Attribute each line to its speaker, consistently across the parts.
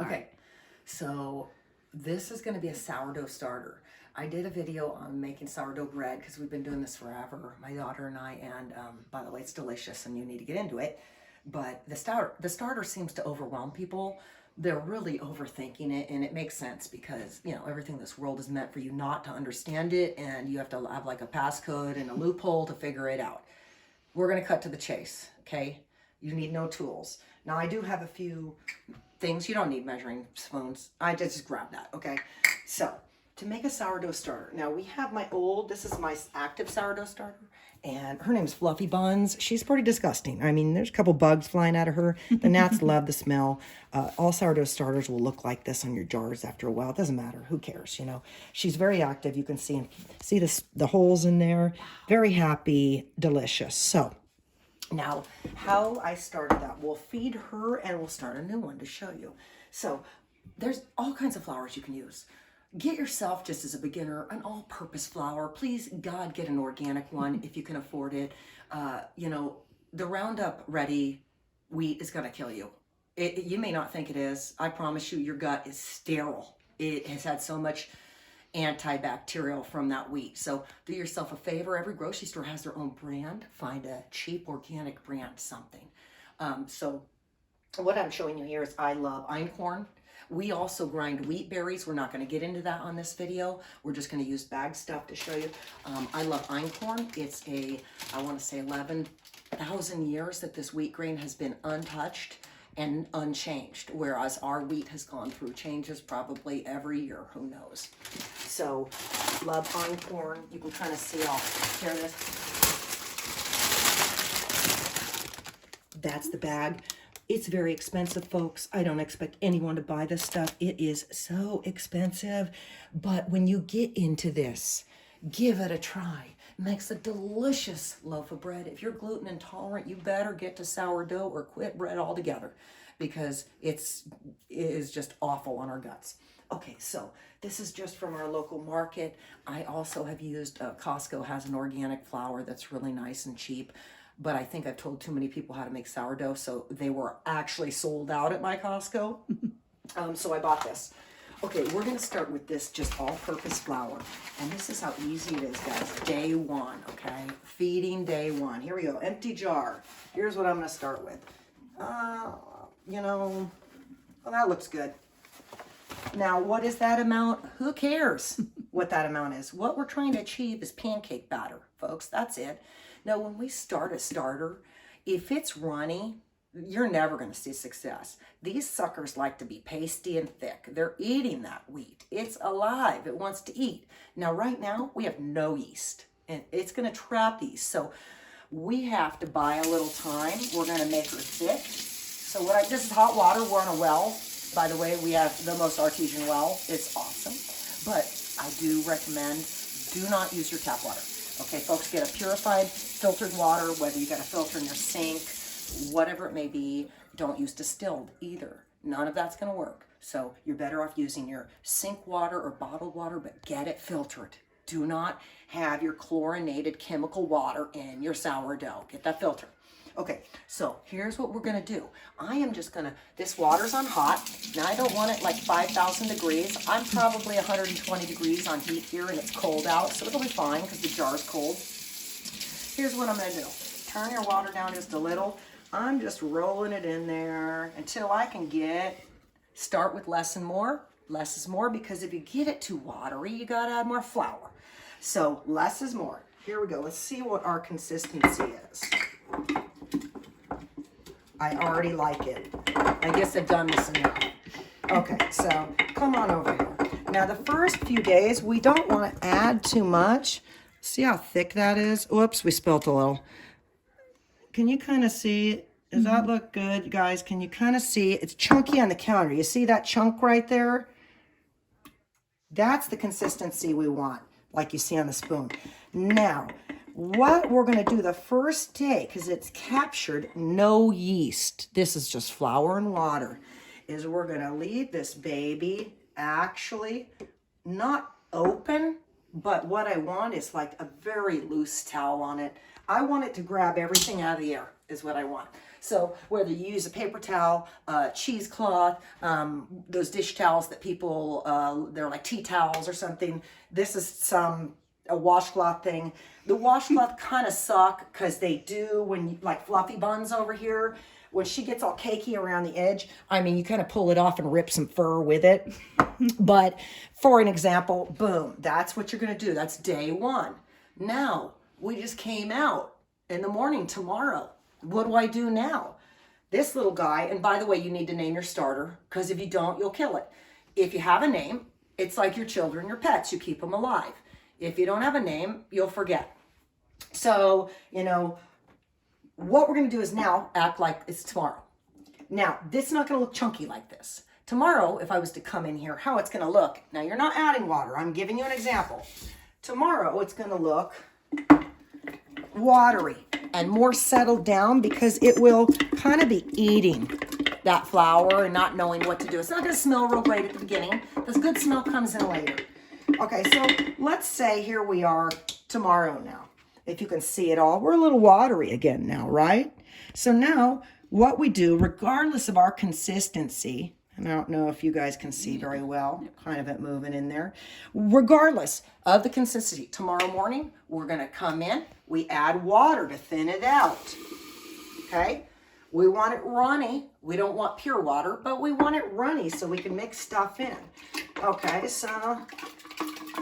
Speaker 1: Okay, so this is going to be a sourdough starter. I did a video on making sourdough bread because we've been doing this forever, my daughter and I, and by the way, it's delicious and you need to get into it. But the starter seems to overwhelm people. They're really overthinking it, and it makes sense because, you know, everything in this world is meant for you not to understand it, and you have to have like a passcode and a loophole to figure it out. We're going to cut to the chase, okay? You need no tools. Now, I do have a few things. You don't need measuring spoons. I just grab that, okay? So, to make a sourdough starter. Now, we have this is my active sourdough starter, and her name's Fluffy Buns. She's pretty disgusting. I mean, there's a couple bugs flying out of her. The gnats love the smell. All sourdough starters will look like this on your jars after a while. It doesn't matter. Who cares, you know? She's very active. You can see the holes in there. Very happy, delicious. So, now, how I started that, we'll feed her and we'll start a new one to show you. So, there's all kinds of flours you can use. Get yourself, just as a beginner, an all-purpose flour. Please, God, get an organic one if you can afford it. You know, the Roundup Ready wheat is going to kill you. You may not think it is. I promise you, your gut is sterile. It has had so much antibacterial from that wheat. So do yourself a favor. Every grocery store has their own brand. Find a cheap organic brand, something. So what I'm showing you here is I love einkorn. We also grind wheat berries. We're not going to get into that on this video. We're just going to use bag stuff to show you. I love einkorn. It's I want to say 11,000 years that this wheat grain has been untouched and unchanged, whereas our wheat has gone through changes probably every year. Who knows? So, love einkorn. You can kind of see, I'll tear this. That's the bag. It's very expensive, folks. I don't expect anyone to buy this stuff. It is so expensive. But when you get into this, give it a try. It makes a delicious loaf of bread. If you're gluten intolerant, you better get to sourdough or quit bread altogether because it is just awful on our guts. Okay, so this is just from our local market. I also have used, Costco has an organic flour that's really nice and cheap. But I think I've told too many people how to make sourdough, so they were actually sold out at my Costco. So I bought this. Okay, we're going to start with this just all-purpose flour. And this is how easy it is, guys. Day one, okay? Feeding day one. Here we go. Empty jar. Here's what I'm going to start with. You know, well, that looks good. Now, what is that amount? Who cares what that amount is? What we're trying to achieve is pancake batter, folks. That's it. Now, when we start a starter, if it's runny, you're never going to see success. These suckers like to be pasty and thick. They're eating that wheat. It's alive. It wants to eat. Now, right now, we have no yeast, and it's going to trap yeast. So we have to buy a little time. We're going to make her thick. So this is hot water. We're on a well. By the way, we have the most artesian well. It's awesome. But I do recommend, do not use your tap water. Okay, folks, get a purified, filtered water, whether you got a filter in your sink, whatever it may be. Don't use distilled either. None of that's going to work. So you're better off using your sink water or bottled water, but get it filtered. Do not have your chlorinated chemical water in your sourdough. Get that filter. Okay, so here's what we're going to do. I am just going to, this water's on hot. Now, I don't want it like 5,000 degrees. I'm probably 120 degrees on heat here, and it's cold out, so it'll be fine because the jar's cold. Here's what I'm going to do. Turn your water down just a little. I'm just rolling it in there until I can start with less and more. Less is more, because if you get it too watery, you got to add more flour. So less is more. Here we go. Let's see what our consistency is. I already like it. I guess I've done this enough. Okay, so come on over here. Now, the first few days, we don't want to add too much. See how thick that is? Whoops, we spilt a little. Can you kind of see? Does that look good, you guys? Can you kind of see? It's chunky on the counter. You see that chunk right there? That's the consistency we want, like you see on the spoon. Now, what we're going to do the first day, because it's captured no yeast, this is just flour and water, is we're going to leave this baby actually not open, but what I want is like a very loose towel on it. I want it to grab everything out of the air, is what I want. So whether you use a paper towel, cheesecloth, those dish towels that people, they're like tea towels or something. This is a washcloth thing. The washcloth kind of suck because they do when you, like fluffy buns over here, when she gets all cakey around the edge, I mean, you kind of pull it off and rip some fur with it. But for an example, boom, that's what you're going to do. That's day one. Now, we just came out in the morning tomorrow. What do I do now? This little guy, and by the way, you need to name your starter, because if you don't, you'll kill it. If you have a name, it's like your children, your pets. You keep them alive. If you don't have a name, you'll forget. So, you know, what we're going to do is now act like it's tomorrow. Now, this is not going to look chunky like this. Tomorrow, if I was to come in here, how it's going to look. Now, you're not adding water. I'm giving you an example. Tomorrow, it's going to look watery and more settled down because it will kind of be eating that flour and not knowing what to do. It's not going to smell real great at the beginning. This good smell comes in later. Okay, so let's say here we are tomorrow now. If you can see it all, we're a little watery again now, right? So now what we do, regardless of our consistency, and I don't know if you guys can see very well, kind of it moving in there. Regardless of the consistency, tomorrow morning, we're going to come in, we add water to thin it out, okay? We want it runny. We don't want pure water, but we want it runny so we can mix stuff in. Okay, so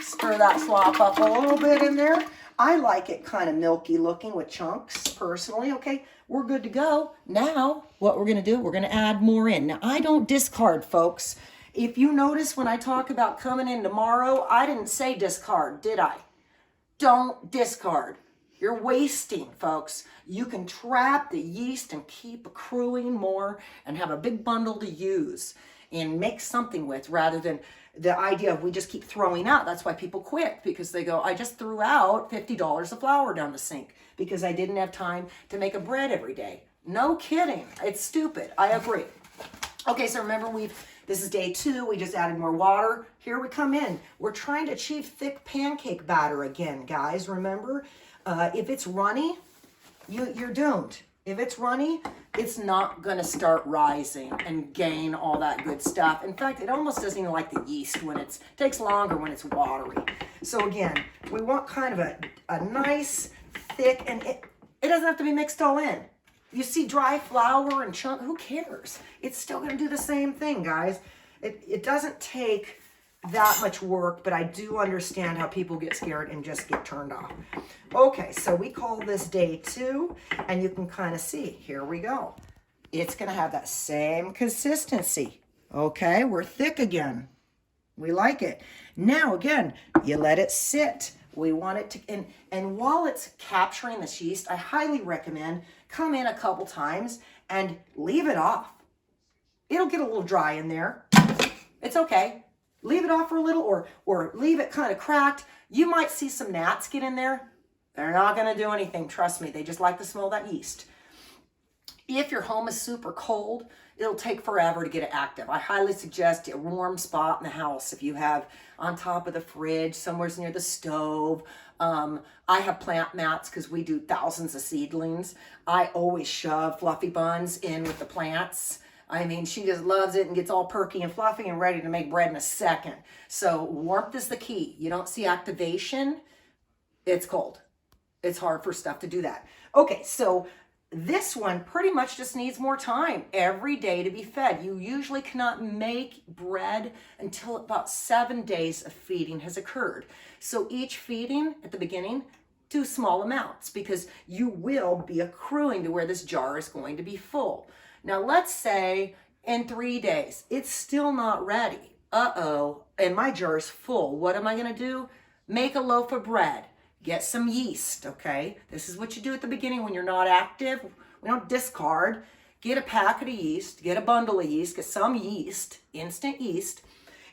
Speaker 1: stir that slop up a little bit in there. I like it kind of milky looking with chunks, personally. Okay, we're good to go. Now, what we're going to do, we're going to add more in. Now, I don't discard, folks. If you notice when I talk about coming in tomorrow, I didn't say discard, did I? Don't discard. You're wasting, folks. You can trap the yeast and keep accruing more and have a big bundle to use and make something with rather than the idea of we just keep throwing out. That's why people quit, because they go, I just threw out $50 of flour down the sink because I didn't have time to make a bread every day. No kidding. It's stupid. I agree. Okay, so remember this is day 2. We just added more water. Here we come in. We're trying to achieve thick pancake batter again, guys. Remember, if it's runny, you're doomed. If it's runny, it's not going to start rising and gain all that good stuff. In fact, it almost doesn't even like the yeast when it takes longer when it's watery. So again, we want kind of a nice, thick, and it doesn't have to be mixed all in. You see dry flour and chunk, who cares? It's still going to do the same thing, guys. It doesn't take that much work, but I do understand how people get scared and just get turned off. Okay, so we call this day 2, and you can kind of see, here we go. It's going to have that same consistency. Okay, we're thick again. We like it. Now, again, you let it sit. We want it to, and while it's capturing this yeast, I highly recommend come in a couple times and leave it off. It'll get a little dry in there. It's okay. Leave it off for a little or leave it kind of cracked. You might see some gnats get in there. They're not going to do anything. Trust me. They just like the smell of that yeast. If your home is super cold, it'll take forever to get it active. I highly suggest a warm spot in the house. If you have on top of the fridge, somewhere near the stove. I have plant mats because we do thousands of seedlings. I always shove fluffy buns in with the plants. I mean, she just loves it and gets all perky and fluffy and ready to make bread in a second. So warmth is the key. You don't see activation, it's cold. It's hard for stuff to do that. Okay, so this one pretty much just needs more time every day to be fed. You usually cannot make bread until about 7 days of feeding has occurred. So each feeding at the beginning, do small amounts because you will be accruing to where this jar is going to be full. Now, let's say in 3 days, it's still not ready. Uh-oh, and my jar is full. What am I going to do? Make a loaf of bread. Get some yeast, okay? This is what you do at the beginning when you're not active. We don't discard. Get a packet of yeast, get a bundle of yeast, get some yeast, instant yeast,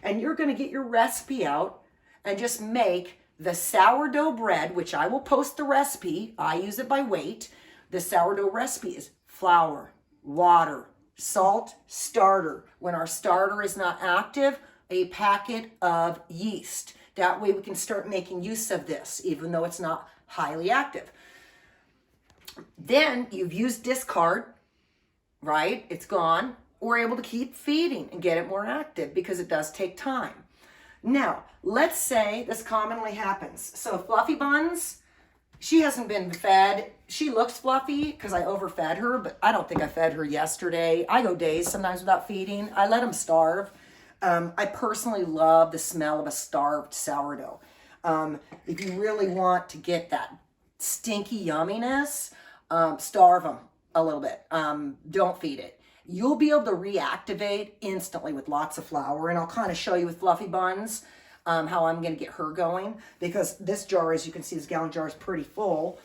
Speaker 1: and you're going to get your recipe out and just make the sourdough bread, which I will post the recipe. I use it by weight. The sourdough recipe is flour, water, salt, starter. When our starter is not active, a packet of yeast. That way we can start making use of this, even though it's not highly active. Then you've used discard. right? It's gone. We're able to keep feeding and get it more active because it does take time. Now, let's say this commonly happens. So Fluffy Buns, she hasn't been fed. She looks fluffy because I overfed her, but I don't think I fed her yesterday. I go days sometimes without feeding. I let them starve. I personally love the smell of a starved sourdough. If you really want to get that stinky yumminess, starve them a little bit. Don't feed it. You'll be able to reactivate instantly with lots of flour. And I'll kind of show you with Fluffy Buns how I'm going to get her going. Because this jar, as you can see, this gallon jar is pretty full.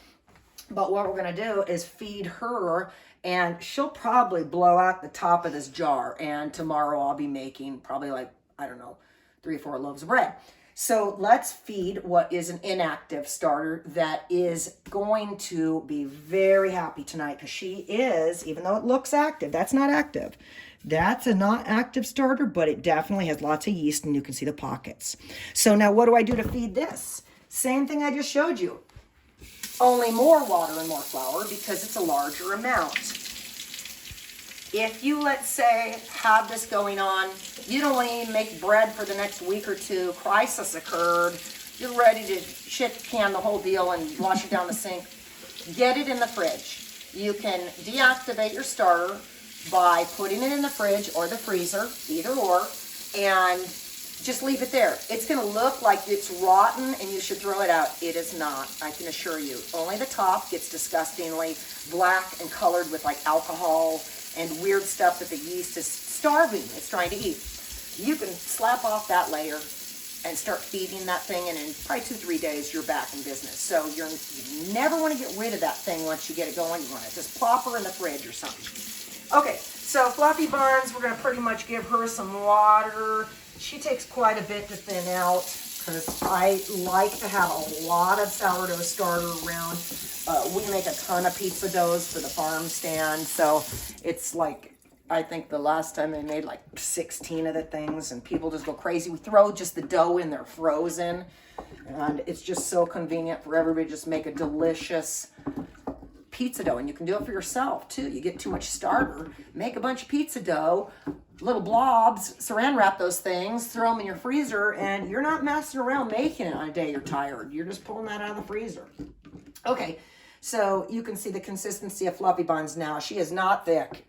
Speaker 1: But what we're going to do is feed her, and she'll probably blow out the top of this jar. And tomorrow I'll be making probably like, I don't know, 3 or 4 loaves of bread. So let's feed what is an inactive starter that is going to be very happy tonight, because she is, even though it looks active, that's not active. That's a not active starter, but it definitely has lots of yeast, and you can see the pockets. So now what do I do to feed this? Same thing I just showed you. Only more water and more flour because it's a larger amount. If you, let's say, have this going on, you don't want to even make bread for the next week or two, crisis occurred, you're ready to shit can the whole deal and wash it down the sink, get it in the fridge. You can deactivate your starter by putting it in the fridge or the freezer, either or, and just leave it there. It's going to look like it's rotten and you should throw it out. It is not, I can assure you. Only the top gets disgustingly black and colored with like alcohol and weird stuff that the yeast is starving. It's trying to eat. You can slap off that layer and start feeding that thing, and in probably 2-3 days, you're back in business. So you never want to get rid of that thing once you get it going. You want to just plop her in the fridge or something. Okay, so Fluffy Buns, we're going to pretty much give her some water. She takes quite a bit to thin out because I like to have a lot of sourdough starter around. We make a ton of pizza doughs for the farm stand, so it's like, I think the last time I made like 16 of the things, and people just go crazy. We throw just the dough in there frozen, and it's just so convenient for everybody to just make a delicious pizza dough. And you can do it for yourself too. You get too much starter, make a bunch of pizza dough, little blobs, saran wrap those things, throw them in your freezer, and you're not messing around making it on a day you're tired. You're just pulling that out of the freezer. Okay, so you can see the consistency of Fluffy Buns now. She is not thick.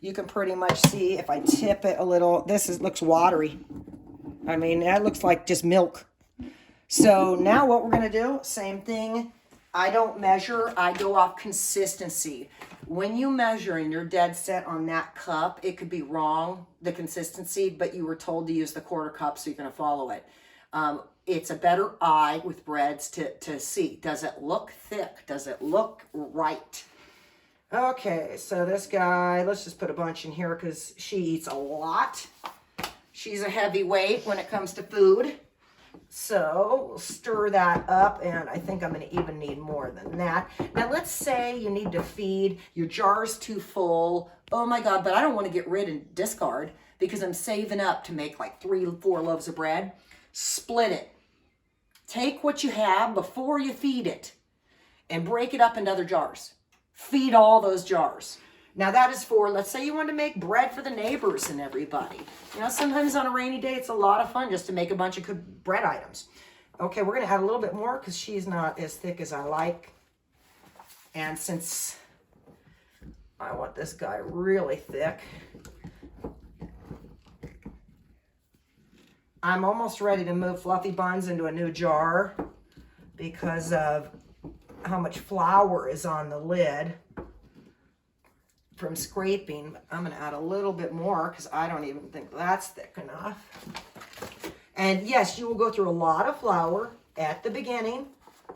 Speaker 1: You can pretty much see if I tip it a little, looks watery. I mean, that looks like just milk. So now what we're gonna do, same thing. I don't measure, I go off consistency. When you measure and you're dead set on that cup, it could be wrong, the consistency, but you were told to use the 1/4 cup, so you're gonna follow it. It's a better eye with breads to see. Does it look thick? Does it look right? Okay, so this guy, let's just put a bunch in here because she eats a lot. She's a heavyweight when it comes to food. So we'll stir that up, and I think I'm going to even need more than that. Now let's say you need to feed, your jar's too full. Oh my God, but I don't want to get rid and discard because I'm saving up to make like 3 or 4 loaves of bread. Split it. Take what you have before you feed it and break it up into other jars. Feed all those jars. Now that is for, let's say you want to make bread for the neighbors and everybody. You know, sometimes on a rainy day, it's a lot of fun just to make a bunch of good bread items. Okay, we're going to add a little bit more because she's not as thick as I like. And since I want this guy really thick, I'm almost ready to move Fluffy Buns into a new jar because of how much flour is on the lid from scraping. I'm going to add a little bit more because I don't even think that's thick enough. And yes, you will go through a lot of flour at the beginning,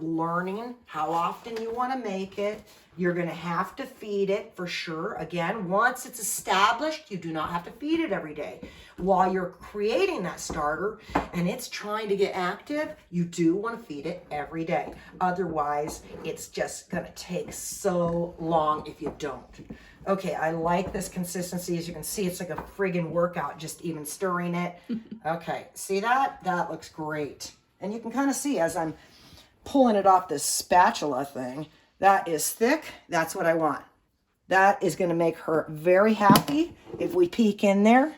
Speaker 1: learning how often you want to make it. You're going to have to feed it for sure. Again, once it's established, you do not have to feed it every day. While you're creating that starter and it's trying to get active, you do want to feed it every day. Otherwise, it's just going to take so long if you don't. Okay, I like this consistency. As you can see, it's like a friggin' workout just even stirring it. Okay, see that? That looks great. And you can kind of see as I'm pulling it off this spatula thing, that is thick. That's what I want. That is going to make her very happy if we peek in there.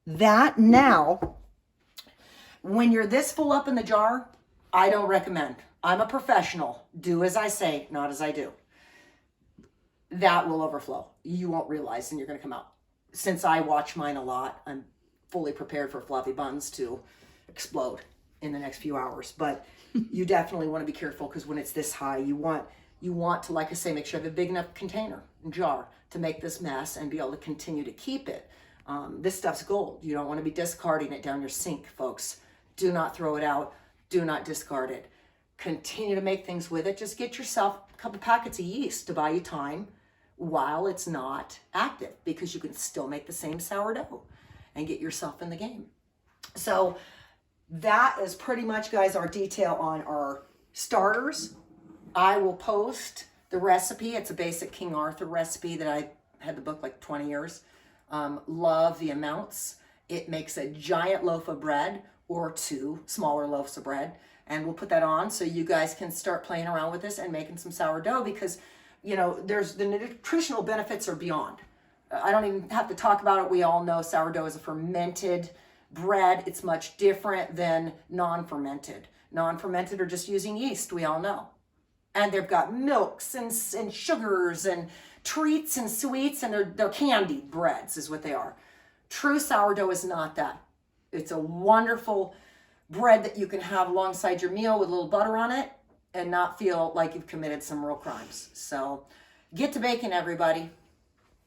Speaker 1: That now, when you're this full up in the jar, I don't recommend. I'm a professional. Do as I say, not as I do. That will overflow. You won't realize, and you're going to come out. Since I watch mine a lot, I'm fully prepared for fluffy buns to explode in the next few hours. But you definitely want to be careful, because when it's this high, you want to, like I say, make sure you have a big enough container and jar to make this mess and be able to continue to keep it. This stuff's gold. You don't want to be discarding it down your sink, folks. Do not throw it out. Do not discard it. Continue to make things with it. Just get yourself a couple packets of yeast to buy you time while it's not active, because you can still make the same sourdough and get yourself in the game. So that is pretty much, guys, our detail on our starters. I will post the recipe. It's a basic King Arthur recipe that I had the book like 20 years. Love the amounts. It makes a giant loaf of bread or 2 smaller loaves of bread. And we'll put that on so you guys can start playing around with this and making some sourdough, because, you know, there's the nutritional benefits are beyond. I don't even have to talk about it. We all know sourdough is a fermented bread. It's much different than non-fermented. Non-fermented are just using yeast, we all know. And they've got milks and sugars and treats and sweets, and they're candied breads is what they are. True sourdough is not that. It's a wonderful bread that you can have alongside your meal with a little butter on it and not feel like you've committed some real crimes. So get to baking, everybody.